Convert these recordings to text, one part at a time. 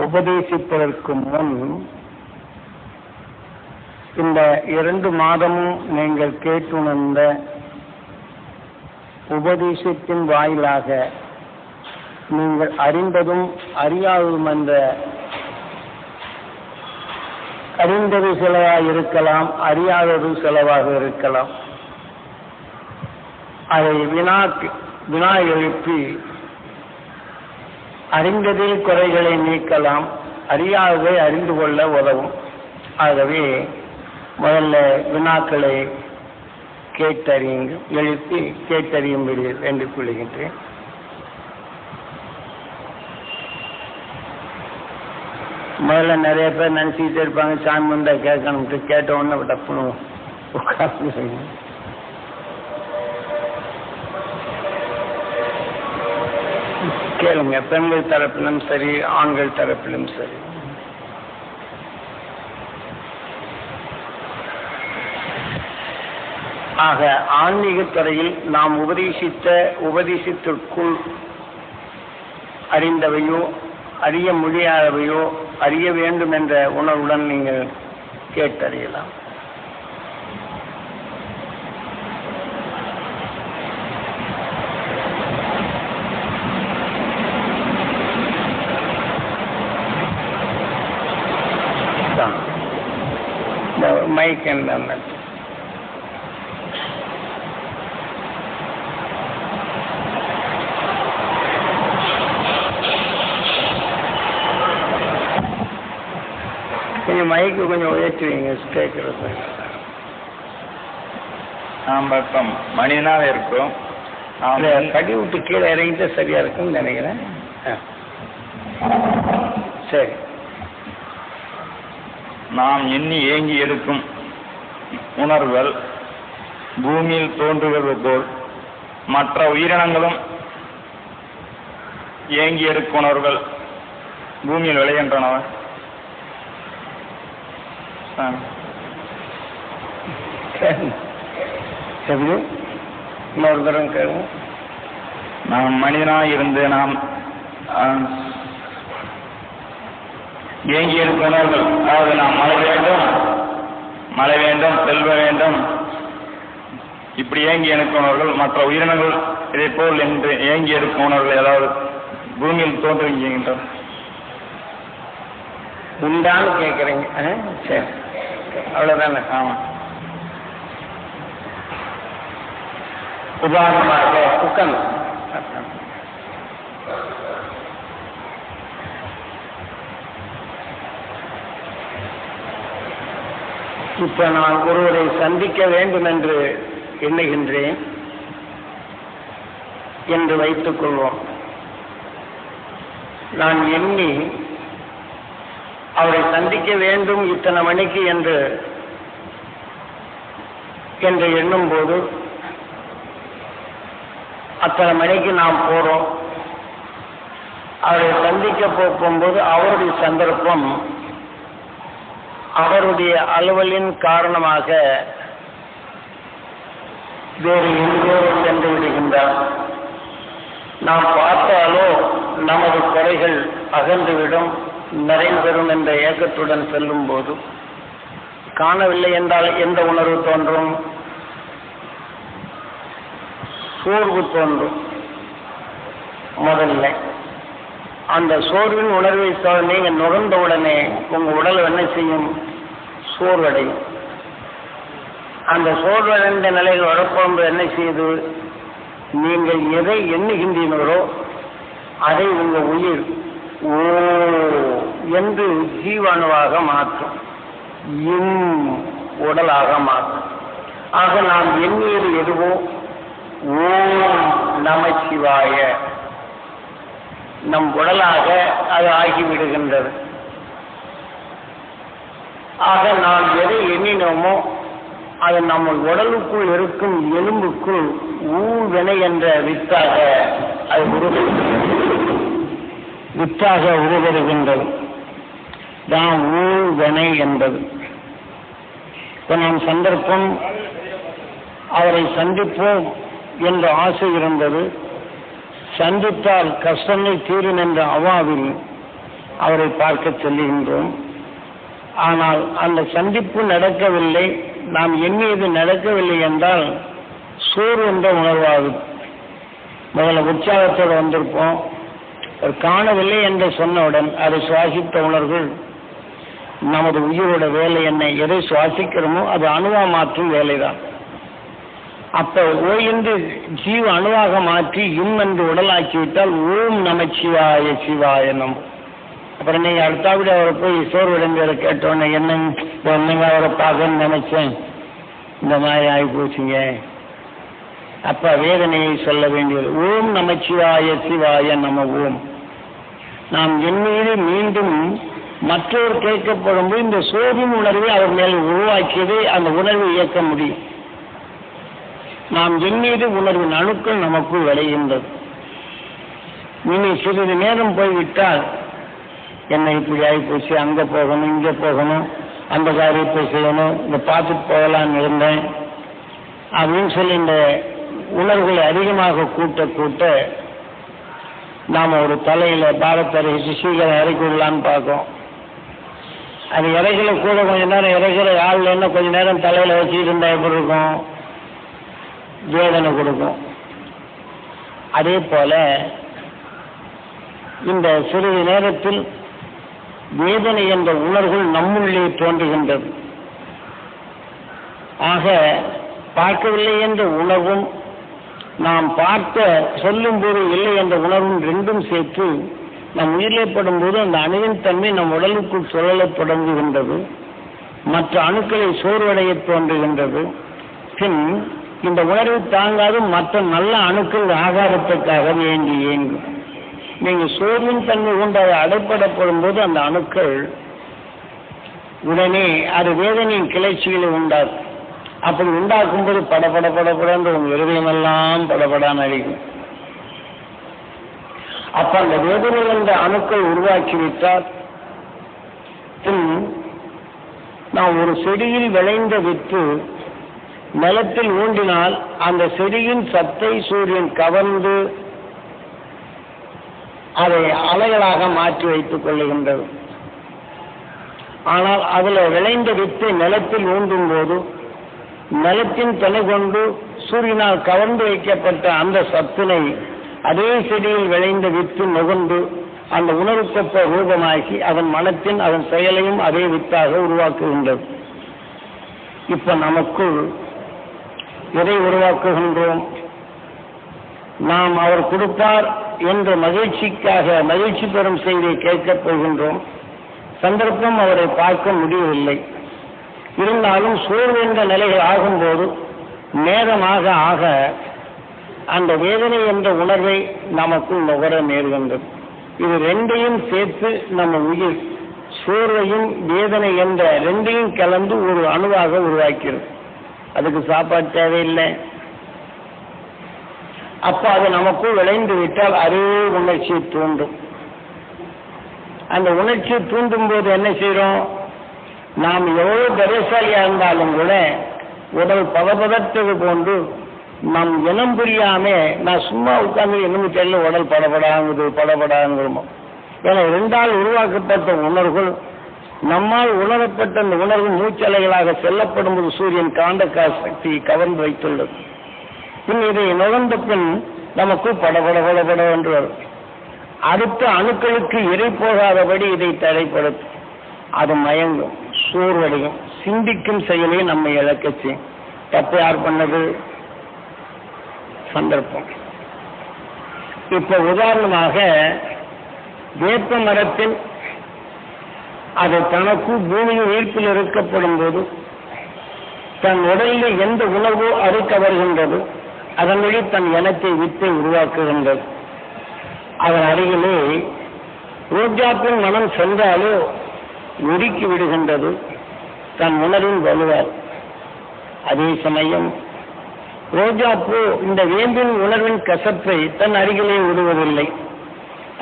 உபதேசிப்பதற்கு முன் இந்த 2 மாதமும் நீங்கள் கேட்டுணர்ந்த உபதேசத்தின் வாயிலாக நீங்கள் அறிந்ததும் அறியாததும் என்ற அறிந்தது சிலவாக இருக்கலாம், அறியாதது சிலவாக இருக்கலாம். அதை வினா எழுப்பி அறிந்ததில் குறைகளை நீக்கலாம், அறியாததை அறிந்து கொள்ள உதவும். ஆகவே முதல்ல வினாக்களை எழுப்பி கேட்டறியும்படி வேண்டிக் கொள்கின்றேன். முதல்ல நிறைய பேர் நினைச்சிக்கிட்டே இருப்பாங்க, சாமி வந்தா கேட்கணும்ட்டு, கேட்ட உடனே டப்புன்னு உட்கார்ந்து கேளுங்க. பெண்கள் தரப்பிலும் சரி, ஆண்கள் தரப்பிலும் சரி. ஆக ஆன்மீக துறையில் நாம் உபதேசத்திற்குள் அறிந்தவையோ அறிய முடியாதவையோ அறிய வேண்டும் என்ற உணர்வுடன் நீங்கள் கேட்டறியலாம். மைக் என்ன கொஞ்சம் மைக்கு கொஞ்சம் உயர்த்துவீங்க கேட்கறது. நாம் இப்போ மனிதனாக இருக்கோம், கடி விட்டு கீழே இறங்கிட்டா சரியா இருக்கும்னு நினைக்கிறேன். சரி. நாம் எண்ணி ஏங்கி எடுக்கும் உணர்வுகள் பூமியில் தோன்றுகிறது போல் மற்ற உயிரினங்களும் ஏங்கி எடுக்கும் உணர்வுகள் பூமியில் விளைகின்றன. நாம் மனிதனாக இருந்து நாம் ஏங்கி எடுக்கும் உணர்வுகள், அதாவது நாம் மழை வேண்டும் செல்வ வேண்டும் இப்படி ஏங்கி எடுக்கும் உணர்வுகள் மற்ற உயிரினங்கள் இதை போல் என்று ஏங்கி எடுக்கும் உணர்வுகள் ஏதாவது பூமியில் தோன்றுகின்றன உண்டான்னு கேட்குறீங்க. சரி, அவ்வளோதானே. ஆமாம். உதாரணமாக உட்கார்ந்து இப்ப நான் ஒருவரை சந்திக்க வேண்டும் என்று எண்ணுகின்றேன் என்று வைத்துக் கொள்வோம். நான் எண்ணி அவரை சந்திக்க வேண்டும் இத்தனை மணிக்கு என்று எண்ணும் போது அத்தனை மணிக்கு நாம் போறோம். அவரை சந்திக்க போகும்போது அவருடைய சந்தர்ப்பம் அவருடைய அலுவலின் காரணமாக வேறு எங்கோ சென்று விடுகின்றார். நாம் பார்த்தாலோ நமது குறைகள் அகன்றுவிடும், நிறைந்தரும் என்ற ஏக்கத்துடன் செல்லும் போது காணவில்லை என்றால் எந்த உணர்வு தோன்றும்? சோர்வு தோன்றும். முதல்ல அந்த சோர்வின் உணர்வை நீங்க நுகர்ந்த உடனே உங்க உடல் என்ன செய்யும்? சோர்வடையும். அந்த சோர்வடைந்த நிலையில் வரப்போது என்ன செய்யுது? நீங்கள் எதை எண்ணுகின்றீர்களோ அதை உங்க உயிர் ஓ என்று ஜீவாணுவாக மாற்றும், உடலாக மாற்றும். ஆக நாம் எண்ணியது எதுவோ ஓம் நமசிவாய நம் உடலாக அது ஆகிவிடுகின்றது. ஆக நாம் எதை எண்ணினோமோ அது நம்ம உடலுக்குள் இருக்கும் எலும்புக்குள் ஊழ்வினை என்ற வித்தாக அது உருவருகின்றது. தான் ஊழ்வினை என்பது. இப்ப நாம் சந்தர்ப்பம் அவரை சந்திப்போம் என்ற ஆசை இருந்தது. சந்தித்தால் கஷ்டங்கள் தீரும் என்ற அவாவில் அவரை பார்க்க செல்லுகின்றோம். ஆனால் அந்த சந்திப்பு நடக்கவில்லை, நாம் எண்ணியது நடக்கவில்லை என்றால் சோர்வு என்ற உணர்வாகும். முதல்ல உற்சாகத்தோடு வந்திருப்போம், காணவில்லை என்று சொன்னவுடன் அதை சுவாசித்த உணர்வுகள் நமது உயிரோட வேலை என்ன, எதை சுவாசிக்கிறோமோ அது அணுவா மாற்றும் வேலைதான். அப்ப ஓய்ந்து ஜீவ அணுவாக மாற்றி என்று உடலாக்கிவிட்டால் ஓம் நமச்சிவாய சிவாய நம. அப்புறம் நீங்க அடுத்தாவிட அவரை போய் சோர்வடைஞ்சவரை கேட்டோன்னே என்னங்க அவரை பார்க்கணும்னு நினைச்சேன், இந்த மாதிரி ஆகி போச்சுங்க. அப்ப வேதனையை சொல்ல வேண்டியது ஓம் நமச்சிவாய சிவாய நம ஓம். நாம் எண்ணீது மீண்டும் மற்றவர் கேட்கப்படும் போது இந்த சோர்வின் உணர்வை அவர் மேல் உருவாக்கியதை அந்த உணர்வை இயக்க முடியும். நாம் எண்ணீது உணர்வின் அணுக்கள் நமக்குள் விளைகின்றது. இனி சிறிது நேரம் போய்விட்டால் என்ன இப்படி ஆகி போச்சு, அங்க போகணும் இங்க போகணும் அந்த காரியத்தை செய்யணும், இந்த பார்த்துட்டு போகலான்னு இருந்தேன் அப்படின்னு சொல்லி இந்த உணர்வுகளை அதிகமாக கூட்ட கூட்ட நாம் ஒரு தலையில பாரத்தை இறக்கி சீக்கிரம் இறக்கி விடலான்னு பார்க்கோம். அது இறைகளை கூட கொஞ்ச நேரம் இறைக்கிற ஆள் என்ன கொஞ்ச நேரம் தலையில வச்சுட்டு இருந்தா எப்படி இருக்கும், வேதனை கொடுக்கும். அதே போல இந்த சிறிது நேரத்தில் வேதனை என்ற உணர்வுகள் நம்முள்ளே தோன்றுகின்றது. ஆக பார்க்கவில்லை என்ற உணர்வும் நாம் பார்க்க சொல்லும் போது இல்லை என்ற உணர்வும் ரெண்டும் சேர்த்து நம் உயிரிழப்படும் போது அந்த அணுவின் தன்மை நம் உடலுக்குள் சுழலத் தொடங்குகின்றது, மற்ற அணுக்களை சோர்வடைய தோன்றுகின்றது. பின் இந்த உணர்வு தாங்காது மற்ற நல்ல அணுக்கள் ஆகாரத்துக்காக வேண்டி இயங்கும். நீங்க சோர்வின் தன்மை கொண்டு அதை அடைப்படப்படும் போது அந்த அணுக்கள் உடனே அது வேதனையின் கிளர்ச்சிகளை உண்டாக்கும். அப்படி உண்டாக்கும் போது படபட படப்படன்ற உங்க இருதயமெல்லாம் படபடான்னு அடிக்கும். அப்ப அந்த வேதனை என்ற அணுக்கள் உருவாக்கிவிட்டால் நாம் ஒரு செடியில் விளைந்த வித்து நிலத்தில் ஊண்டினால் அந்த செடியின் சத்தை சூரியன் கவர்ந்து அதை அலைகளாக மாற்றி வைத்துக் கொள்ளுகின்றது. ஆனால் அதுல விளைந்த வித்தை நிலத்தில் ஊண்டும் போது நிலத்தின் துணை கொண்டு சூரியனால் கவர்ந்து வைக்கப்பட்ட அந்த சத்தினை அதே செடியில் விளைந்த வித்து நுகர்ந்து அந்த உணர்வுக்கொப்ப ரூபமாக்கி அதன் மனத்தின் அதன் செயலையும் அதே வித்தாக உருவாக்குகின்றது. இப்ப நமக்குள் எதை உருவாக்குகின்றோம்? நாம் அவர் கொடுப்பார் என்ற மகிழ்ச்சிக்காக மகிழ்ச்சி பெறும் செய்தியை கேட்கப் போகின்றோம். சந்தர்ப்பம் அவரை பார்க்க முடியவில்லை. இருந்தாலும் சோர்வு என்ற நிலைகள் ஆகும்போது நேரமாக ஆக அந்த வேதனை என்ற உணர்வை நமக்குள் நுகர நேர்கின்றது. இது ரெண்டையும் சேர்த்து நம்ம உயிர் சோர்வையும் வேதனை என்ற ரெண்டையும் கலந்து ஒரு அணுவாக உருவாக்கிறது. அதுக்கு சாப்பாடு தேவையில்லை. அப்ப அது நமக்குள் விளைந்து விட்டால் அதே உணர்ச்சியை தூண்டும். அந்த உணர்ச்சியை தூண்டும் போது என்ன செய்யறோம்? நாம் எவ்வளவு தைரியசாலியா இருந்தாலும் கூட உடல் பதப்பதற்றது போன்று நம் இனம் புரியாம நான் சும்மா உட்கார்ந்து என்னும் தெரியல உடல் படபடாங்குறோமோ. ஏன்னா இரண்டால் உருவாக்கப்பட்ட உணர்வுகள் நம்மால் உணரப்பட்ட அந்த உணர்வு மூச்சலைகளாக செல்லப்படும் போது சூரியன் காந்த சக்தியை கவர்ந்து வைத்துள்ளது. பின் இதை நுகர்ந்த பின் நமக்கு படபட என்று வரும். அடுத்த அணுக்களுக்கு இறை போகாதபடி இதை தடைப்படுத்தும். அது மயங்கும், சோர்வடையும், சிந்திக்கும் செயலை நம்மை இழக்க செய்யும். தப்பு யார் பண்ணது? சந்தர்ப்பம். இப்ப உதாரணமாக வேப்ப மரத்தில் அது தனக்கு பூமியின் ஈர்ப்பில் இருக்கப்படும் போது தன் உடலில் எந்த உணர்வோ அது கவர்கின்றது, அதன் வழி தன் இனத்தை வித்தை உருவாக்குகின்றது. அதன் அருகிலே ரோஜாப்பின் மனம் சென்றாலோ நொறுக்கி விடுகின்றது தன் உணர்வின் வலுவால். அதே சமயம் ரோஜாப்பூ இந்த வேம்பின் உணர்வின் கசப்பை தன் அருகிலே விடுவதில்லை,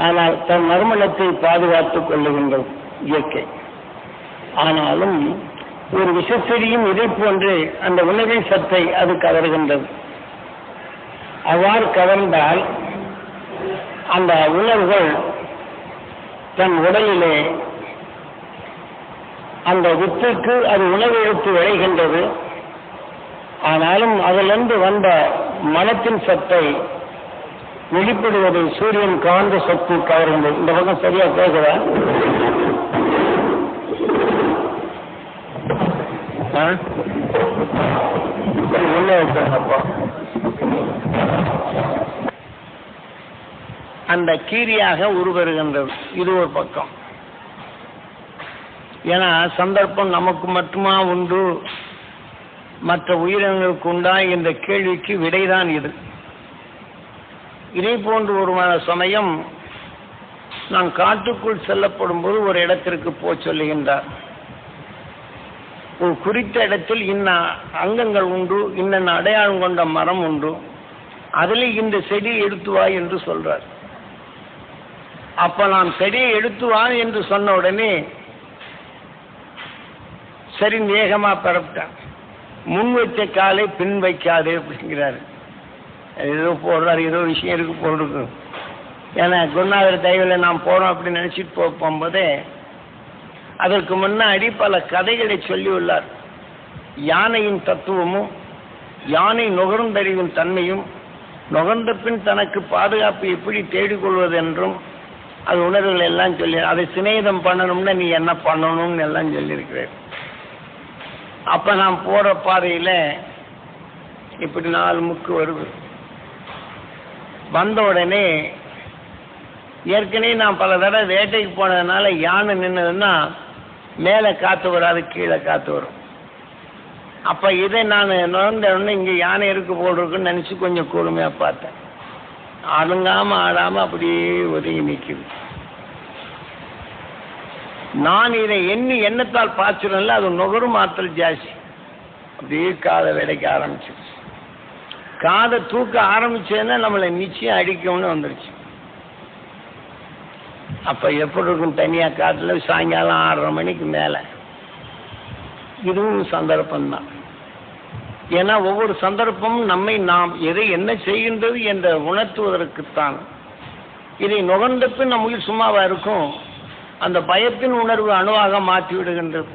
ஆனால் தன் நறுமணத்தை பாதுகாத்துக் கொள்ளுகின்றது இயற்கை. ஆனாலும் ஒரு விஷச்செடியும் இதை போன்று அந்த உணவின் சத்தை அது கவர்கின்றது. அவ்வாறு கவர்ந்தால் அந்த உணர்வுகள் தன் உடலிலே அந்த வித்துக்கு அது உணவு எடுத்து விளைகின்றது. ஆனாலும் அதிலிருந்து வந்த மனத்தின் சத்தை வெளிப்படுவது சூரியன் காந்த சக்தி கவர்ந்தது. இந்த பக்கம் சரியா கேட்குதா? அந்த கீரியாக உருவருகின்றது. இது ஒரு பக்கம். ஏன்னா சந்தர்ப்பம் நமக்கு மட்டுமா உண்டு, மற்ற உயிரினங்களுக்கு உண்டா என்ற கேள்விக்கு விடைதான் இது. இதே போன்று ஒரு சமயம் நான் காட்டுக்குள் செல்லப்படும் போது ஒரு இடத்திற்கு போய் சொல்லுகின்றார். ஒரு குறித்த இடத்தில் இன்ன அங்கங்கள் உண்டு, இன்னென்ன அடையாளம் கொண்ட மரம் உண்டு, அதில் இந்த செடியை எடுத்து வா என்று சொல்றார். அப்ப நான் செடியை எடுத்து வா என்று சொன்ன உடனே சரி வேகமா பரப்பிட்டான். முன் வச்ச காலை பின் வைக்காதே அப்படிங்கிறாரு. ஏதோ போடுறாரு, ஏதோ விஷயம் இருக்கு போடுறது. ஏன்னா குருநாதர் தயவில் நாம் போறோம் அப்படின்னு நினைச்சிட்டு போகும்போதே அதற்கு முன்னாடி பல கதைகளை சொல்லி உள்ளார். யானையின் தத்துவமும் யானை நுகர்ந்தறிவின் தன்மையும், நுகர்ந்த பின் தனக்கு பாதுகாப்பு எப்படி தேடிக்கொள்வது என்றும் அது உணர்வுகள் எல்லாம் சொல்லி, அதை சிநேகிதம் பண்ணணும்னா நீ என்ன பண்ணணும்னு எல்லாம் சொல்லியிருக்கிறேன். அப்ப நான் போற பாதையில இப்படி 4 முக்கு வருது. வந்த உடனே ஏற்கனவே நான் பல தடவை வேட்டைக்கு போனதுனால யானை நின்னதுன்னா மேலே காற்று வராது, கீழே காற்று வரும். அப்ப இதை நான் நுழைந்த உடனே இங்கே யானை இருக்கு போல் இருக்குன்னு நினைச்சு கொஞ்சம் கூர்மையா பார்த்தேன். அடங்காம ஆடாம அப்படியே ஒதுங்கி நிற்குது. நான் இதை எண்ணத்தால் பாய்ச்சிடல, அது நுகரும் ஆற்றல் ஜாஸ்தி. அப்படியே காதை வெடைக்க ஆரம்பிச்சிருச்சு. காதை தூக்க ஆரம்பிச்சதுன்னா நம்மளை நிச்சயம் அடிக்கும்னு வந்துருச்சு. அப்ப எப்படி இருக்கும் தனியா காட்டுல சாயங்காலம் 6:30 மணிக்கு மேல. இதுவும் சந்தர்ப்பம்தான். ஏன்னா ஒவ்வொரு சந்தர்ப்பமும் நம்மை நாம் எதை என்ன செய்கின்றது என்ற உணர்த்துவதற்குத்தான். இதை நுகர்ந்த பின் நம்ம உயிர் சும்மாவா இருக்கும். அந்த பயத்தின் உணர்வு அணுவாக மாற்றி விடுகின்றது.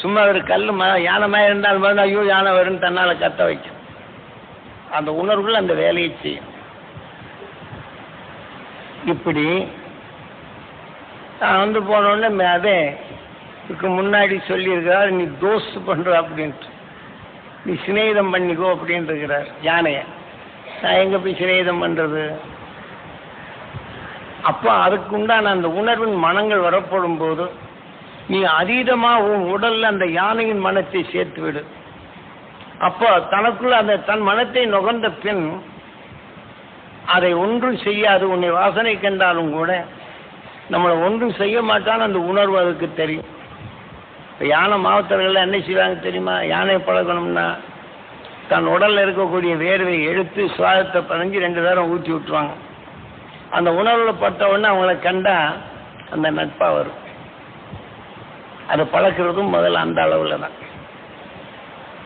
சும்மா ஒரு கல் யானை மேல இருந்தால் ஐயோ யானை வரும்னு தன்னால கத்த வைக்கும். அந்த உணர்வுகள் அந்த வேலையை செய்யும். இப்படி நான் போனோடனே அதே இதுக்கு முன்னாடி சொல்லியிருக்கிறார், நீ தோஸ்து பண்ற அப்படின்ட்டு, நீ சிநேகிதம் பண்ணிக்கோ அப்படின்னு இருக்கிறார் யானைய. நான் எங்க போய் சிநேகிதம் பண்றது? அப்போ அதுக்கு உண்டான அந்த உணர்வின் மனங்கள் வரப்படும் போது நீ அதீதமா உன் உடல்ல அந்த யானையின் மனத்தை சேர்த்து விடு. அப்போ தனக்குள்ள அந்த தன் மனத்தை நுகர்ந்த பின் அதை ஒன்றும் செய்யாது. உன்னை வாசனை கண்டாலும் கூட நம்மளை ஒன்றும் செய்ய மாட்டான்னு அந்த உணர்வு அதுக்கு தெரியும். இப்போ யானை மாவட்டர்கள் என்ன செய்வாங்க தெரியுமா? யானை பழகணும்னா தன் உடல்ல இருக்கக்கூடிய வேர்வை எடுத்து சுவாதத்தை பதிஞ்சு 2 தரம் ஊற்றி விட்டுருவாங்க. அந்த உணர்வுல பட்ட உடனே அவங்கள கண்டா அந்த நட்பா வரும். அதை பழக்கிறதும் முதல்ல அந்த அளவுல தான்.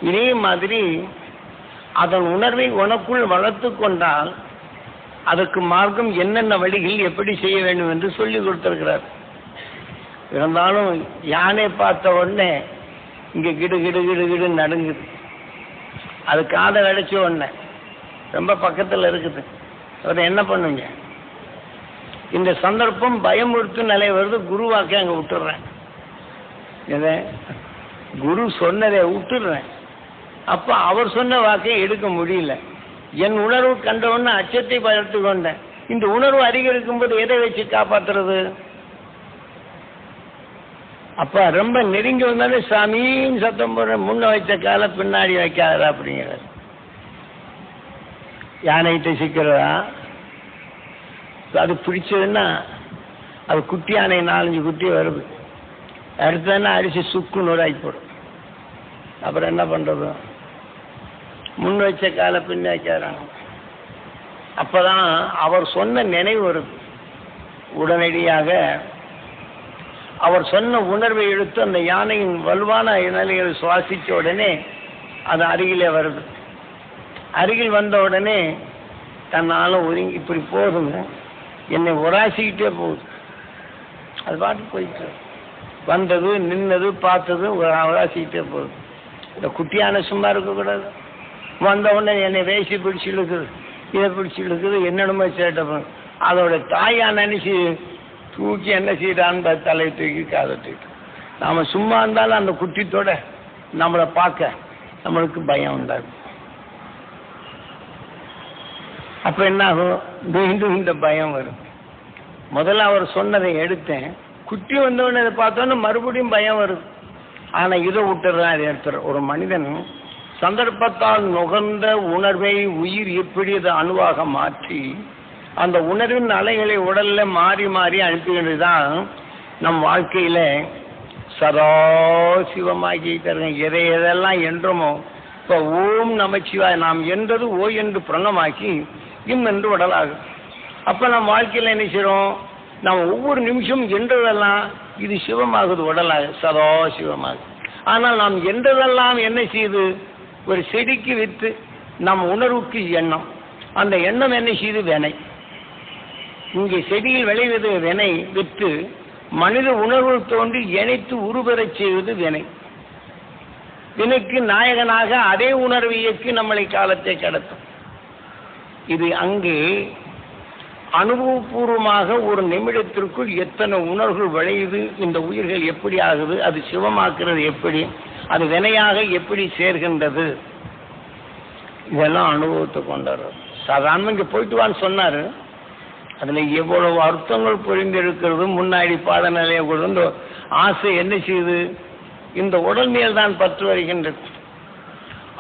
இதே மாதிரி அதன் உணர்வை உனக்குள் வளர்த்து கொண்டால் அதற்கு மார்க்கம் என்னென்ன வழிகள் எப்படி செய்ய வேண்டும் என்று சொல்லி கொடுத்திருக்கிறார். இருந்தாலும் யானை பார்த்த உடனே இங்க கிடு கிடு கிடு கிடு நடுங்குது. அது காதை அடைச்ச உடனே ரொம்ப பக்கத்தில் இருக்குது. அதை என்ன பண்ணுங்க? இந்த சந்தர்ப்பம் பயமுறுத்தும் நிலை வருது. குருவாக்கே அங்கே விட்டுடுறேன். எதை குரு சொன்னதை விட்டுடுறேன். அப்ப அவர் சொன்ன வாக்கை எடுக்க முடியல. என் உணர்வு கண்டவுடனே அச்சத்தை வளர்த்து கொண்டேன். இந்த உணர்வு அதிகரிக்கும் போது எதை வச்சு காப்பாத்துறது? அப்ப ரொம்ப நெருங்கி வந்தாலே சாமின்னு சத்தம் போடுற, முன்ன வைத்த கால பின்னாடி வைக்காதா அப்படிங்கிறார். யானைகிட்ட சிக்கிறதா? அது பிடிச்சதுன்னா அது குட்டி யானை 4-5 குட்டி வருது. அடுத்ததுன்னா அரிசி சுக்கு நூறாக்கி போடும். அப்புறம் என்ன பண்றது? முன் வச்ச கால பின்ன வைக்கிறாங்க. அப்பதான் அவர் சொன்ன நினைவு வருது. உடனடியாக அவர் சொன்ன உணர்வை எடுத்து அந்த யானையின் வலுவான நிலையை சுவாசிச்ச உடனே அது அருகிலே வருது. அருகில் வந்த உடனே தன்னால ஒதுங்கி இப்படி போகுதுங்க, என்னை உராசிக்கிட்டே போகுது. அது பாட்டு போயிட்டு வந்தது நின்னது பார்த்தது அவராசிக்கிட்டே போகுது. இந்த குட்டியான சும்மா இருக்கக்கூடாது. வந்த உடனே என்னை வேசி பிடிச்சி இழுக்குது, இதை பிடிச்சி இழுக்குது, என்னென்னமோ சேட்டை. அதோட தாயா நினைச்சு தூக்கி என்ன செய்யறான்னு தலையை தூக்கி காதை தூக்கி. நாம சும்மா இருந்தாலும் அந்த குட்டித்தோட நம்மளை பார்க்க நம்மளுக்கு பயம் உண்டாகும். அப்ப என்ன ஆகும்? மீண்டும் இந்த பயம் வரும். முதல்ல அவர் சொன்னதை எடுத்தேன், குட்டி வந்தவொடனே அதை பார்த்தோன்னு மறுபடியும் பயம் வருது. ஆனா இதை விட்டுறதான் அதை எடுத்துற. ஒரு மனிதன் சந்தர்ப்பத்தால் நுகர்ந்த உணர்வை உயிர் எப்படி அதை அணுவாக மாற்றி அந்த உணர்வின் அலைகளை உடல்ல மாறி மாறி அனுப்புகின்றதுதான் நம் வாழ்க்கையில சதா சிவமாகி தருங்க. எதையெல்லாம் என்றமோ இப்ப ஓம் நமச்சிவாய் நாம் என்றது ஓ என்று பிரணமாக்கி இம் என்று உடலாகும். அப்ப நம் வாழ்க்கையில என்ன செய்யறோம்? நாம் ஒவ்வொரு நிமிஷம் என்றதெல்லாம் இது சிவமாகுது, உடலாக சதா சிவமாகுது. ஆனால் நாம் என்றதெல்லாம் என்ன செய்யுது? ஒரு செடிக்கு வித்து நம் உணர்வுக்கு எண்ணம், அந்த எண்ணம் என்ன செய்யுது? வினை. இங்கே செடியில் விளைவது வினை வித்து மனித உணர்வு தோன்றி இணைத்து உருபெறச் செய்வது வினை. வினைக்கு நாயகனாக அதே உணர்வு இயக்கி நம்மளை காலத்தை கடத்தும். இது அங்கே அனுபவபூர்வமாக ஒரு நிமிடத்திற்குள் எத்தனை உணர்வுகள் விளையுது, இந்த உயிர்கள் எப்படி ஆகுது, அது சிவமாக்குறது எப்படி, அது வினையாக எப்படி சேர்கின்றது, இதெல்லாம் அனுபவத்தை கொண்டாரு. சாதாரண இங்கே போயிட்டு வான்னு சொன்னாரு. அதுல எவ்வளவு அர்த்தங்கள் புரிந்திருக்கிறது. முன்னாடி பாடநிலையை கொண்டு ஆசை என்ன செய்யுது? இந்த உடல் மேல் தான் பற்று வருகின்றது.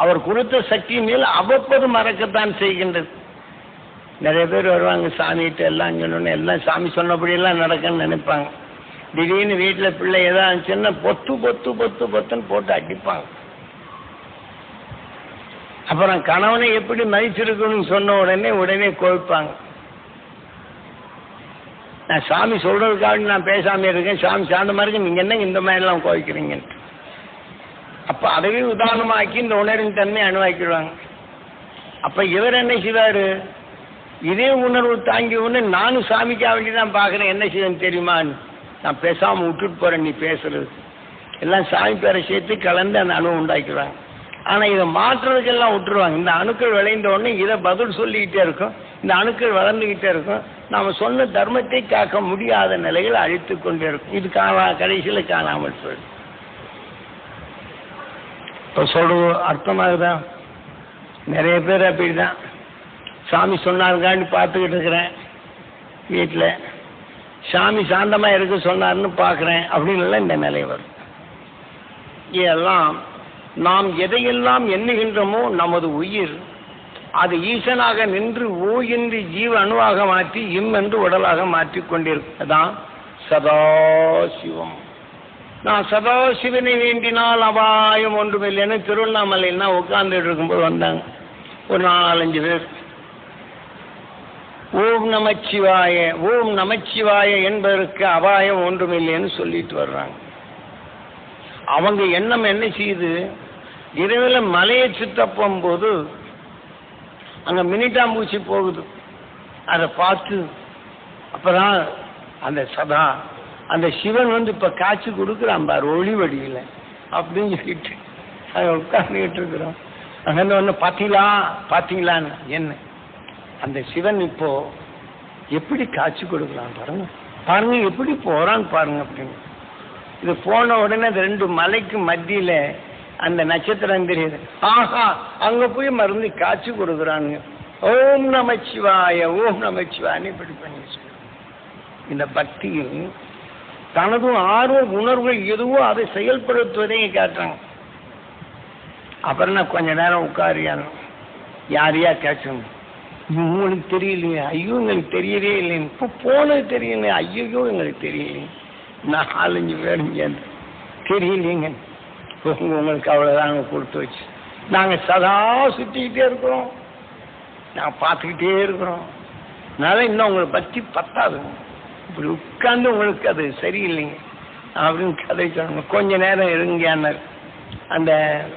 அவர் கொடுத்த சக்தி மேல் அவ்வப்போது மறக்கத்தான் செய்கின்றது. நிறைய பேர் வருவாங்க சாமிகிட்ட, எல்லாம் சொல்லணும், எல்லாம் சாமி சொன்னபடியெல்லாம் நடக்கணும்னு நினைப்பாங்க. திடீர்னு வீட்டில் பிள்ளை ஏதாவது சின்ன பொத்து பொத்து பொத்து பொத்துன்னு போட்டு அடிப்பாங்க. அப்புறம் கணவனை எப்படி மதிச்சிருக்கணும்னு சொன்ன உடனே கோவிப்பாங்க. நான் சாமி சொல்றதுக்காக நான் பேசாம இருக்கேன், சாமி சாந்தமா இருக்கு, நீங்க என்ன இந்த மாதிரி எல்லாம் கோவிக்கிறீங்க? அப்ப அதவே உதாரணமாக்கி இந்த உணர்வின் தன்மை அணுவாக்கிடுவாங்க. அப்ப இவர் என்ன செய்வாரு? இதே உணர்வு தாங்கி ஒன்று நானும் சாமிக்காக வேண்டி தான் பார்க்குறேன், என்ன செய்யணும் தெரியுமான்னு. நான் பேசாமல் விட்டுட்டு போகிறேன், நீ பேசுறது எல்லாம் சாமி பேரை சேர்த்து கலந்து அந்த அணுவை உண்டாக்கிடுவாங்க. ஆனால் இதை மாற்றுறதுக்கெல்லாம் விட்டுருவாங்க. இந்த அணுக்கள் விளைந்த உடனே இதை பதில் சொல்லிக்கிட்டே இருக்கும், இந்த அணுக்கள் வளர்ந்துக்கிட்டே இருக்கும். நாம் சொன்ன தர்மத்தை காக்க முடியாத நிலையில் அழித்து கொண்டே இருக்கும். இது கடைசியில் காணாமல் போயிடும். இப்போ சொல்றது அர்த்தமாகுதான்? நிறைய பேர் அப்படிதான் சாமி சொன்னாருக்கான்னு பார்த்துக்கிட்டு இருக்கிறேன், வீட்டில் சாமி சாந்தமாக இருக்க சொன்னார்னு பார்க்குறேன் அப்படின்னு இந்த நிலை வரும். இதெல்லாம் நாம் எதையெல்லாம் எண்ணுகின்றோமோ நமது உயிர் அது ஈசனாக நின்று ஓ என்று ஜீவ அணுவாக மாற்றி இம் என்று உடலாக மாற்றி கொண்டிருக்கதான் சதாசிவம். நான் சதாசிவனை வேண்டினால் அபாயம் ஒன்றுமில்லைன்னு திருவண்ணாமலைன்னா உட்கார்ந்துட்டு இருக்கும்போது வந்தாங்க ஒரு 4-5 பேர். ஓம் நமச்சிவாய ஓம் நமச்சிவாய என்பதற்கு அபாயம் ஒன்றுமில்லைன்னு சொல்லிட்டு வர்றாங்க. அவங்க எண்ணம் என்ன செய்யுது? இரவில் மலையை சுத்த போகும்போது அங்க மினிட்டாம்பூச்சி போகுது, அதை பார்த்து அப்பதான் அந்த சதா அந்த சிவன் இப்ப காட்சி கொடுக்குறான் பாரு ஒளி வடிவில் அப்படின்னு சொல்லிட்டு அங்க உட்கார்ந்துகிட்டு இருக்கிறோம். அங்க ஒன்று பார்த்தீங்களான்னு என்ன அந்த சிவன் இப்போ எப்படி காட்சி கொடுக்குறான் பாருங்க, பாருங்க எப்படி போறான்னு பாருங்க அப்படின்னு. இது போன உடனே அந்த 2 மலைக்கு மத்தியில அந்த நட்சத்திரம் தெரியுது. ஆஹா, அங்க போய் மருந்து காட்சி கொடுக்குறாங்க. ஓம் நமச்சிவாய ஓம் நமச்சிவாயன்னு இப்படி பண்ணி இந்த பக்தியில் தனதும் ஆர்வ உணர்வுகள் எதுவோ அதை செயல்படுத்துவதையும் காட்டுறாங்க. அப்புறம் நான் கொஞ்ச நேரம் உட்காரியானு யாரையா கேட்கணும், உங்களுக்கு தெரியலையே, ஐயோ எங்களுக்கு தெரியவே இல்லைன்னு. இப்போ போனது தெரியல, ஐயோ எங்களுக்கு தெரியலையே. 4-5 பேர் தெரியலைங்க, உங்களுக்கு அவ்வளோதாங்க கொடுத்து வச்சு. நாங்கள் சதா சுற்றிக்கிட்டே இருக்கிறோம், நாங்கள் பார்த்துக்கிட்டே இருக்கிறோம். அதனால இன்னும் உங்களை பற்றி பத்தாது, இப்படி உட்கார்ந்து உங்களுக்கு அது சரியில்லைங்க அப்படின்னு கதை சொன்னாங்க. கொஞ்ச நேரம் இருங்கன்னார். அந்த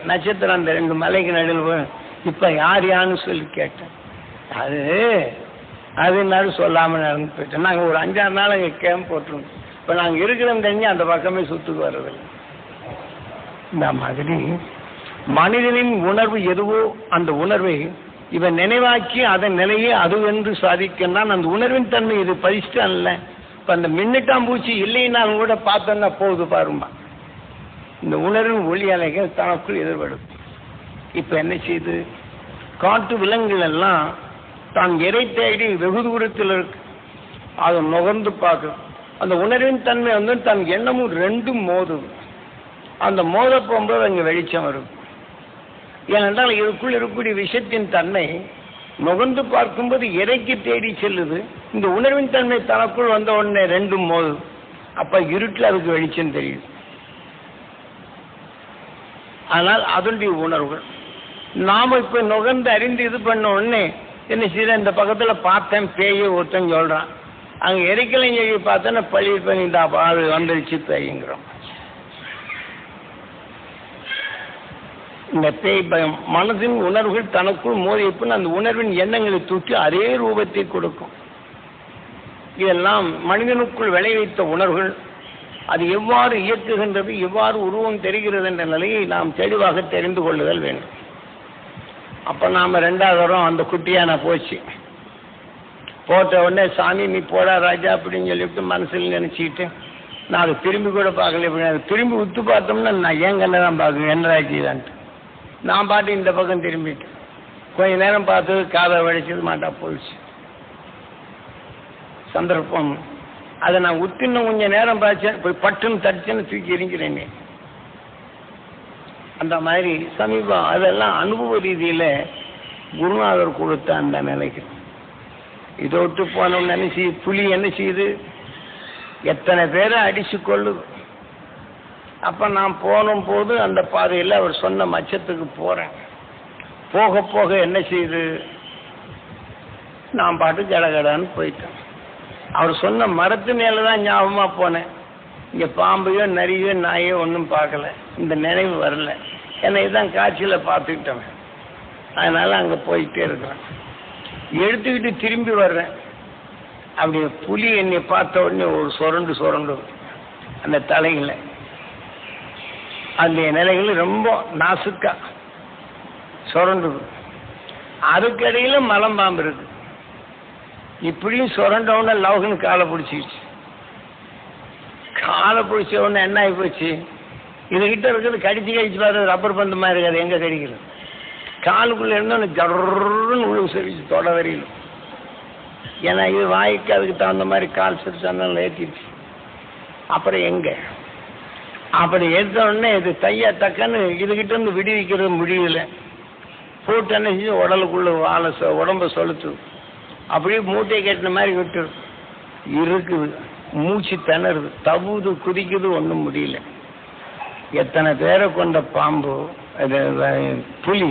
நட்சத்திரம் அந்த 2 மலைக்கு நடுவில் இப்போ யான்னு சொல்லி கேட்டேன். அது சொல்லாமல் நடந்து போயிட்டேன். நாங்கள் ஒரு 5-6 நாள் அங்கே கேம்ப் போட்டிருந்தோம். இப்போ நாங்கள் இருக்கிறோம் தெரிஞ்சு அந்த பக்கமே சுற்றுக்கு வர்றதில்லை. இந்த மாதிரி மனிதனின் உணர்வு எதுவோ அந்த உணர்வை இவன் நினைவாக்கி அதன் நிலையை அதுவென்று சாதிக்கணும். அந்த உணர்வின் தன்மை இது பதிஷ்டான்ல. இப்போ அந்த மின்னிட்டாம்பூச்சி இல்லைன்னாலும் கூட பார்த்தோன்னா போகுது பாருமா. இந்த உணர்வின் ஒளி அலைகள் தனக்குள் எதிர்படும். இப்போ என்ன செய்யுது? காட்டு விலங்குகள் எல்லாம் தான் இறை தேடி வெகு தூரத்தில் இருக்கு, அதை நுகர்ந்து பார்க்கும். அந்த உணர்வின் தன்மை வந்து தன் எண்ணமும் ரெண்டும் மோதுது. அந்த மோத போகும்போது அங்கே வெளிச்சம் வரும். ஏனென்றால் இதுக்குள் இருக்கக்கூடிய விஷயத்தின் தன்மை நுகர்ந்து பார்க்கும்போது இறைக்கு தேடி செல்லுது. இந்த உணர்வின் தன்மை தனக்குள் வந்த உடனே ரெண்டும் மோதுது. அப்ப இருட்டில் அதுக்கு வெளிச்சம் தெரியுது. ஆனால் அதனுடைய உணர்வுகள் நாம இப்ப நுகர்ந்து அறிந்து இது பண்ண உடனே என்ன செய்ய, இந்த பக்கத்துல பார்த்தேன் பேய ஒருத்தன் சொல்றான், அங்க எரிக்கலைஞரி பார்த்தோன்னா பழி பண்ணி அது வந்துருச்சு பேய்ங்கிறோம். இந்த பேய் பயம் மனதின் உணர்வுகள் தனக்குள் மோதியப்பின் அந்த உணர்வின் எண்ணங்களை தூக்கி அதே ரூபத்தை கொடுக்கும். இதெல்லாம் மனிதனுக்குள் விளைவித்த உணர்வுகள். அது எவ்வாறு இயக்குகின்றது, எவ்வாறு உருவம் தெரிகிறது என்ற நிலையை நாம் தெளிவாக தெரிந்து கொள்ளுதல் வேண்டும். அப்போ நாம் ரெண்டாவது வரோம் அந்த குட்டியான போச்சு. போட்ட உடனே சாமி நீ போடா ராஜா அப்படின்னு சொல்லிவிட்டு மனசில் நினச்சிக்கிட்டு நான் அதை திரும்பி கூட பார்க்கல. இப்படி அதை திரும்பி உத்து பார்த்தோம்னா நான் ஏன் கண்ணை தான் பார்க்குறேன் என்ன ராஜிதான்ட்டு நான் பாட்டு இந்த பக்கம் திரும்பிட்டு கொஞ்ச நேரம் பார்த்தது காதை வடிச்சது மாட்டா போயிடுச்சு. சந்தர்ப்பம் அதை நான் உத்தின்னு கொஞ்சம் நேரம் பார்த்தேன், போய் பட்டுன்னு தடிச்சுன்னு தூக்கி எரிஞ்சிறேன். அந்த மாதிரி சமீபம் அதெல்லாம் அனுபவ ரீதியில் குருநாதர் கொடுத்த அந்த நிலைக்கு இதை விட்டு போனோம்னு நினைச்சி புலி என்ன செய்யுது, எத்தனை பேரை அடிச்சு கொள்ளுது. அப்போ நான் போனும் போது அந்த பாதையில் அவர் சொன்ன மச்சத்துக்கு போகிறேன். போக போக என்ன செய்யுது, நான் பாட்டு கடகடான்னு போயிட்டேன். அவர் சொன்ன மரத்து மேலே தான் ஞாபகமாக போனேன். இங்கே பாம்பையோ நரியோ நாயோ ஒன்றும் பார்க்கல, இந்த நினைவு வரல. ஏன்னா இதுதான் காட்சியில் பார்த்துக்கிட்டேன். அதனால் அங்கே போயிட்டே இருக்கிறேன். எடுத்துக்கிட்டு திரும்பி வர்றேன். அப்படி புலி என்னை பார்த்த உடனே ஒரு சுரண்டு அந்த தலைகளை அந்த நிலைகள் ரொம்ப நாசுக்கா சுரண்டுது. அதுக்கடையில் மலம்பாம்பு இருக்கு. இப்படியும் சுரண்டவுடனே லவகன் காலை பிடிச்சிக்கிச்சு. காலை பிடிச்ச உடனே என்ன ஆகி போச்சு, இதுகிட்ட இருக்கிறது கடிச்சு பார்த்து ரப்பர் பந்து மாதிரி இருக்காது, எங்கே கடிக்கிறது. காலுக்குள்ளே இருந்தோன்னு ஜர்ன்னு உள்ள சரிச்சு தொட வரையிலும். ஏன்னா இது வாய்க்கு அதுக்கு தகுந்த மாதிரி கால் சிரிச்சு அந்த ஏற்றிடுச்சு. அப்புறம் எங்கே அப்படி எடுத்த உடனே இது தையா தக்கன்னு இதுகிட்ட இருந்து விடுவிக்கிறது முடியல. போட்டு என்ன செஞ்சு உடலுக்குள்ள உடம்ப சொலுத்து அப்படியே மூட்டையை கட்டின மாதிரி விட்டுரு இருக்குது. மூச்சு திணறுது, தவுது குதிக்குது, ஒன்றும் முடியல. எத்தனை பேரை கொண்ட பாம்பு புலி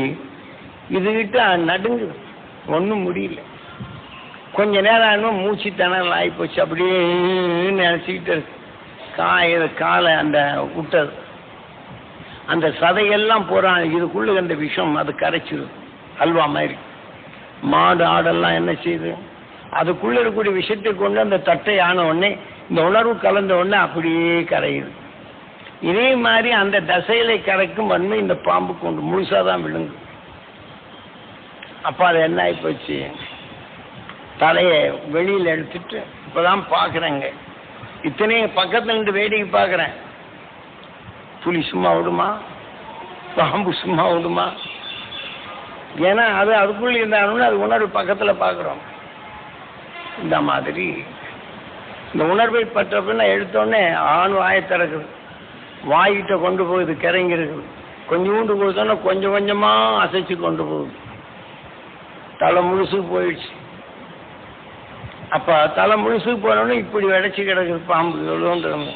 இதுகிட்ட நடுங்குது, ஒன்றும் முடியல. கொஞ்ச நேரம் ஆகணும் மூச்சு திணறல் ஆகிப்போச்சு. அப்படியே நினச்சிக்கிட்டு இருக்கு. காலை அந்த விட்டது அந்த சதையெல்லாம் போகிறான். இதுக்குள்ள அந்த விஷம் அது கரைச்சிது அல்வா மாதிரி. மாடு ஆடெல்லாம் என்ன செய்யுது, அதுக்குள்ளே இருக்கக்கூடிய விஷயத்தை கொண்டு அந்த தட்டை ஆன உடனே இந்த உணர்வு கலந்த உடனே அப்படியே கரையுது. இதே மாதிரி அந்த தசையிலை கரைக்கும் வன்மை இந்த பாம்பு கொண்டு முழுசாதான் விழுங்கு. அப்போ அது என்ன ஆகி போச்சு, தலையை வெளியில் எடுத்துட்டு இப்போதான் பார்க்குறேங்க. இத்தனையும் பக்கத்தில் நின்று வேடிக்கை பார்க்குறேன். புலி சும்மா விடுமா, பாம்பு சும்மா விடுமா? ஏன்னா அது அதுக்குள்ளே இருந்தாலும் அது உணர்வு பக்கத்தில் பார்க்குறோம். இந்த மாதிரி இந்த உணர்வை பற்ற பின்ன எடுத்தோடனே ஆண் வாயை திறக்குது. வாய்கிட்ட கொண்டு போகுது, கிறங்கிருக்குது. கொஞ்சோண்டு கொடுத்தோன்னா கொஞ்சம் கொஞ்சமாக அசைச்சு கொண்டு போகுது. தலை முழுசுக்கு போயிடுச்சு. அப்போ தலை முழுசுக்கு போனோடனே இப்படி விடைச்சி கிடக்குது பாம்பு எவ்வளோன்றது.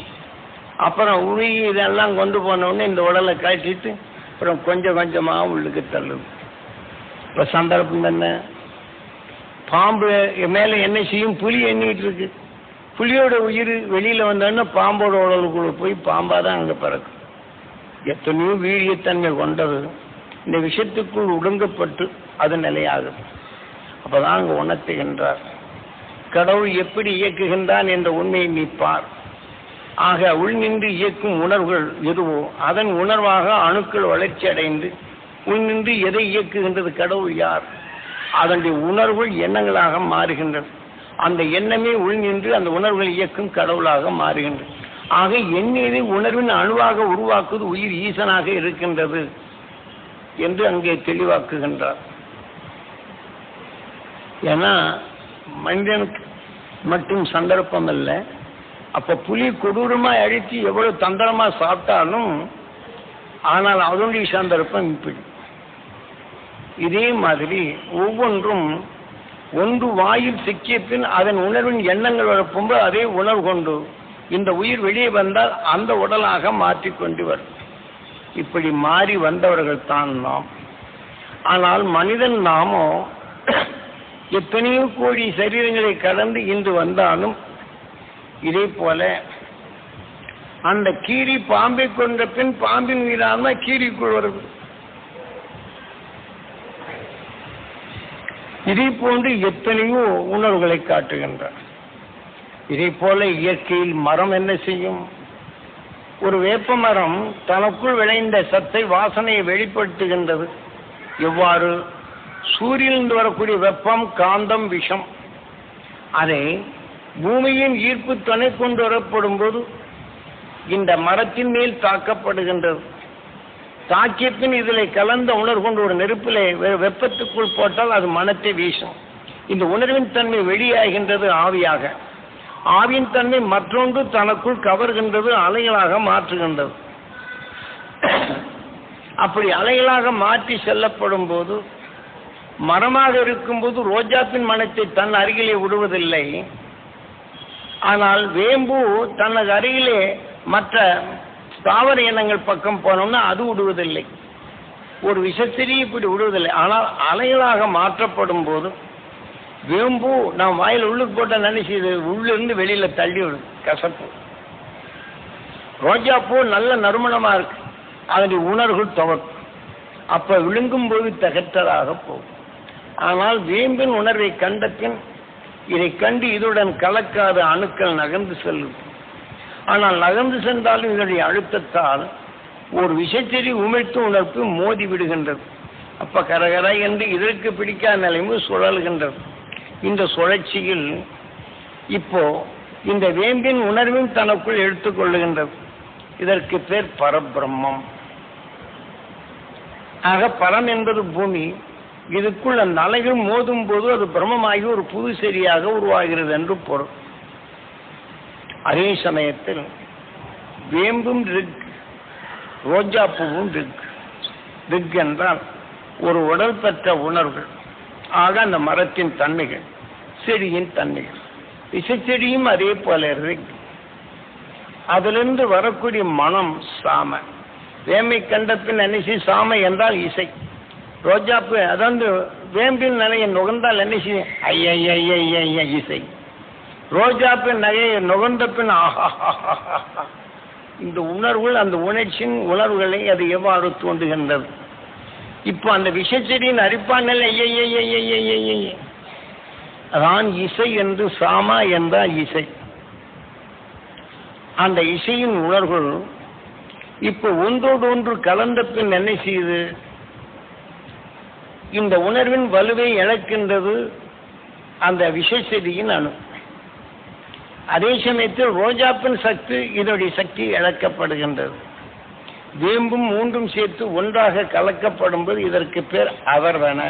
அப்புறம் உருகி இதெல்லாம் கொண்டு போனோடனே இந்த உடலை கட்டிட்டு அப்புறம் கொஞ்சம் கொஞ்சமாக உள்ளுக்கு தள்ளுது. இப்போ சந்தர்ப்பம் தானே, பாம்பு மேலே என்ன செய்யும், புலி எண்ணிக்கிட்டு இருக்கு. புலியோட உயிர் வெளியில் வந்தோன்னா பாம்போட உடலுக்குள்ள போய் பாம்பாக தான் அங்கே பிறக்கும். எத்தனையோ வீரியத்தன்மை கொண்டது இந்த விஷயத்துக்குள் ஒடுங்கப்பட்டு அது நிலையாகுது. அப்போ தான் அங்கே உணர்த்துகின்றார், கடவுள் எப்படி இயக்குகின்றான் என்ற உண்மையை நீ பார். ஆக உள் நின்று இயக்கும் உணர்வுகள் எதுவோ அதன் உணர்வாக அணுக்கள் வளர்ச்சி அடைந்து உள் நின்று எதை இயக்குகின்றது? கடவுள் யார்? அதனுடைய உணர்வுகள் எண்ணங்களாக மாறுகின்றது. அந்த எண்ணமே உள் நின்று அந்த உணர்வுகள் இயக்கும் கடவுளாக மாறுகின்றது. ஆக எண்ணியதை உணர்வின் அணுவாக உருவாக்குவது உயிர் ஈசனாக இருக்கின்றது என்று அங்கே தெளிவாக்குகின்றார். ஏன்னா மனிதனுக்கு மட்டும் சந்தர்ப்பம் இல்லை. அப்ப புலி கொடூரமா அழித்து எவ்வளவு தந்திரமா சாப்பிட்டாலும் ஆனால் அதனுடைய சந்தர்ப்பம் இப்படி. இதே மாதிரி ஒவ்வொன்றும் ஒன்று வாயில் சிக்கிய பின் அதன் உணர்வின் எண்ணங்கள் வரப்போது அதே உணர்வு கொண்டு இந்த உயிர் வெளியே வந்தால் அந்த உடலாக மாற்றிக்கொண்டு வரும். இப்படி மாறி வந்தவர்கள் தான் நாம். ஆனால் மனிதன் நாமோ எத்தனையோ கோடி சரீரங்களை கடந்து இன்று வந்தாலும் இதே போல அந்த கீரி பாம்பை கொண்ட பின் பாம்பின் மீதான கீரிக்குள் வருது. இதே போன்று எத்தனையோ உணர்வுகளை காட்டுகின்றார். இதே போல இயற்கையில் மரம் என்ன செய்யும்? ஒரு வேப்ப மரம் தனக்குள் விளைந்த சத்தை வாசனையை வெளிப்படுத்துகின்றது. எவ்வாறு? சூரியனிலிருந்து வரக்கூடிய வெப்பம், காந்தம், விஷம் அதை பூமியின் ஈர்ப்பு துணை கொண்டு வரப்படும் போது இந்த மரத்தின் மேல் தாக்கப்படுகின்றது. தாக்கிய பின் இதில் கலந்த உணர்வு கொண்டு ஒரு நெருப்பிலே வெப்பத்துக்குள் போட்டால் அது மனத்தை வீசும். இந்த உணர்வின் தன்மை வெளியாகின்றது ஆவியாக. ஆவியின் தன்மை மற்றொன்று தனக்குள் கவர்கின்றது, அலைகளாக மாற்றுகின்றது. அப்படி அலைகளாக மாற்றி செல்லப்படும் போது மரமாக இருக்கும்போது ரோஜாப்பின் மனத்தை தன் அருகிலே விடுவதில்லை. ஆனால் வேம்பு தனது அருகிலே மற்ற தாவர இனங்கள் பக்கம் போனோம்னா அது விடுவதில்லை. ஒரு விஷத்திரி இப்படி விடுவதில்லை. ஆனால் அலைகளாக மாற்றப்படும் போது வேம்பு நாம் வாயில் உள்ளுக்கு போட்ட நினைச்சது உள்ளிருந்து வெளியில தள்ளி விடும், கசப்பு. ரோஜா பூ நல்ல நறுமணமா இருக்கு, அதனுடைய உணர்வுகள் துவக்கும். அப்ப விழுங்கும் போது தகற்றதாக போகும். ஆனால் வேம்பின் உணர்வை கண்ட பின் இதை கண்டு இதுடன் கலக்காத அணுக்கள் நகர்ந்து செல்லும். ஆனால் நகர்ந்து சென்றாலும் இதனுடைய அழுத்தத்தால் ஒரு விஷச்செறி உமிழ்த்து உணர்வு மோதி விடுகின்றது. அப்ப கரகர என்று இதற்கு பிடிக்காத நிலைமை சுழல்கின்றது. இந்த சுழற்சியில் இப்போ இந்த வேம்பின் உணர்வும் தனக்குள் எடுத்துக்கொள்ளுகின்றது. இதற்கு பேர் பரபிரம்மம். ஆக பரம் என்பது பூமி. இதுக்குள் அந்த அலைகள் மோதும் போது அது பிரம்மமாகி ஒரு புது செடியாக உருவாகிறது என்று பொருள். அதே சமயத்தில் வேம்பும் ரிக், ரோஜா பூவும் ரிக். ரிக் என்றால் ஒரு உடல் பெற்ற உணர்வுகள். ஆக அந்த மரத்தின் தன்மைகள், செடியின் தன்மைகள். விஷச்செடியும் அதே போல ரிக். அதிலிருந்து வரக்கூடிய மனம் சாம. வேம்பை கண்ட பின் நினைச்சு சாம என்றால் இசை. ரோஜாப்பு அதாவது வேம்பின் நிலையை நுகர்ந்தால் நினைச்சு ஐய இசை. ரோஜாப்பின் நகையை நுகர்ந்த பின் ஆஹா. இந்த உணர்வுகள் அந்த உணர்ச்சியின் உணர்வுகளை அது எவ்வாறு தோன்றுகின்றது? இப்போ அந்த விஷச்செடியின் அரிப்பான் நிலை ஐய அதான் இசை என்று சாமா என்றால் இசை. அந்த இசையின் உணர்வுகள் இப்போ ஒன்றோடு ஒன்று கலந்த பின் என்ன செய்யுது? இந்த உணர்வின் வலுவை இழக்கின்றது அந்த விஷச்செடியின் அணு. அதே சமயத்தில் ரோஜாப்பின் சக்தி இதனுடைய சக்தி இழக்கப்படுகின்றது. வேம்பும் மூன்றும் சேர்த்து ஒன்றாக கலக்கப்படும் போது இதற்கு பேர் அவர்வன.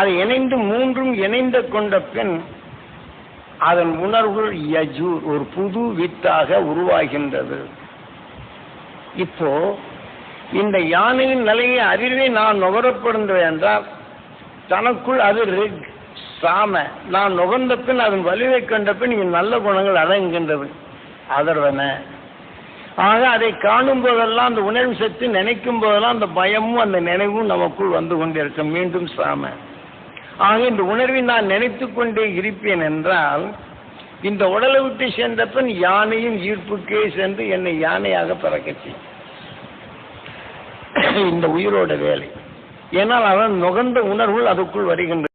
அது இணைந்து மூன்றும் இணைந்து கொண்ட பின் அதன் உணர்வுகள் யஜூர் ஒரு புது வித்தாக உருவாகின்றது. இப்போ இந்த யானையின் நிலையை அறிவே நான் நுகரப்படுகின்றேன் என்றால் தனக்குள் அது ரிக் சாம. நான் நுகர்ந்த பின் அதன் வலிவை கண்ட பின் இங்கு நல்ல குணங்கள் அடங்குகின்றது அதர்வன. ஆக அதை காணும் போதெல்லாம் அந்த உணர்வு சக்தி நினைக்கும் போதெல்லாம் அந்த பயமும் அந்த நினைவும் நமக்குள் வந்து கொண்டிருக்கும். மீண்டும் சாம. ஆக இந்த உணர்வை நான் நினைத்து கொண்டே இருப்பேன் என்றால் இந்த உடலை விட்டு சென்ற பின் யானையின் ஈர்ப்புக்கே சென்று என்னை யானையாக பிறக்கச்சி இந்த உயிரோட வேலை. ஏனால் அவன் நுகர்ந்த உணர்வுகள் அதுக்குள் வருகின்றன.